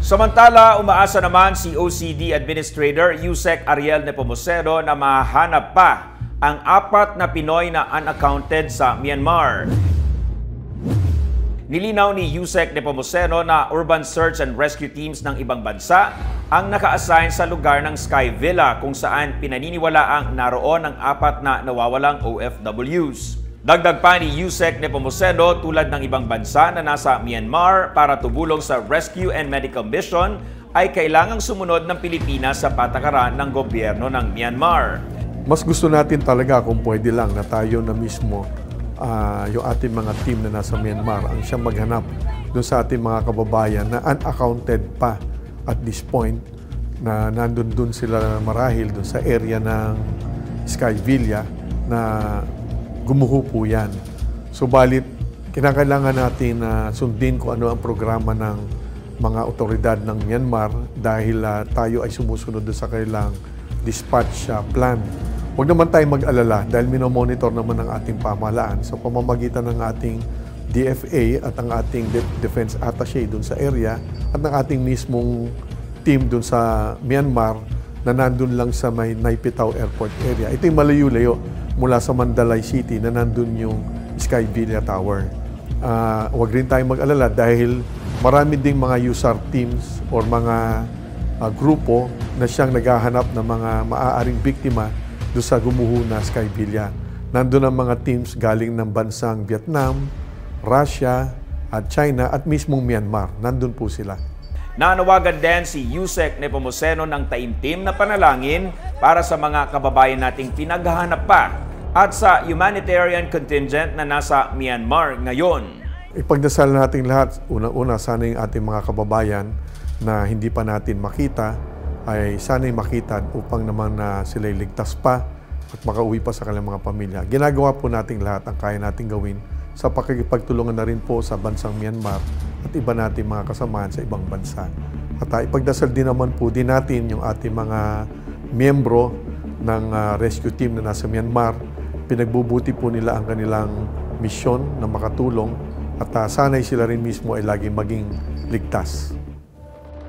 Samantala, umaasa naman si OCD Administrator Yusek Ariel Nepomuceno na mahanap pa ang 4 na Pinoy na unaccounted sa Myanmar. Nilinaw ni Yusek Nepomuceno na urban search and rescue teams ng ibang bansa ang naka-assign sa lugar ng Sky Villa kung saan pinaniniwalaang naroon ang 4 na nawawalang OFWs. Dagdag pa ni Yusek Nepomuceno, tulad ng ibang bansa na nasa Myanmar para tumulong sa rescue and medical mission, ay kailangang sumunod ng Pilipinas sa patakaran ng gobyerno ng Myanmar. Mas gusto natin talaga kung pwede lang na tayo na mismo, yung ating mga team na nasa Myanmar, ang siyang maghanap doon sa ating mga kababayan na unaccounted pa at this point, na nandun sila marahil doon sa area ng Sky Villa na gumuho po yan. Subalit, kinakailangan natin na sundin kung ano ang programa ng mga otoridad ng Myanmar dahil tayo ay sumusunod sa kailang dispatch plan. Huwag naman tayong mag-alala dahil minomonitor naman ng ating pamahalaan sa pamamagitan ng ating DFA at ang ating Defense Attaché doon sa area at ng ating mismong team doon sa Myanmar na nandun lang sa may Naypyidaw Airport area. Ito yung malayo-layo mula sa Mandalay City na nandun yung Sky Villa Tower. Huwag rin tayong mag-alala dahil marami ding mga USAR teams or mga grupo na siyang naghahanap ng mga maaaring biktima doon sa gumuho na Sky Villa. Nandun ang mga teams galing ng bansang Vietnam, Russia, at China at mismong Myanmar. Nandun po sila. Nanawagan din si Yusek Nepomuceno ng taimtim na panalangin para sa mga kababayan nating pinaghahanap pa at sa humanitarian contingent na nasa Myanmar ngayon. Ipagdasal natin lahat, una-una sana yung ating mga kababayan na hindi pa natin makita ay sana'y makita upang naman na sila'y ligtas pa at makauwi pa sa kanilang mga pamilya. Ginagawa po natin lahat ang kaya natin gawin sa pakikipagtulungan na rin po sa bansang Myanmar at iba natin mga kasamahan sa ibang bansa. At ipagdasal din naman po din natin yung ating mga miyembro ng rescue team na nasa Myanmar. Pinagbubuti po nila ang kanilang misyon na makatulong at sana'y sila rin mismo ay laging maging ligtas.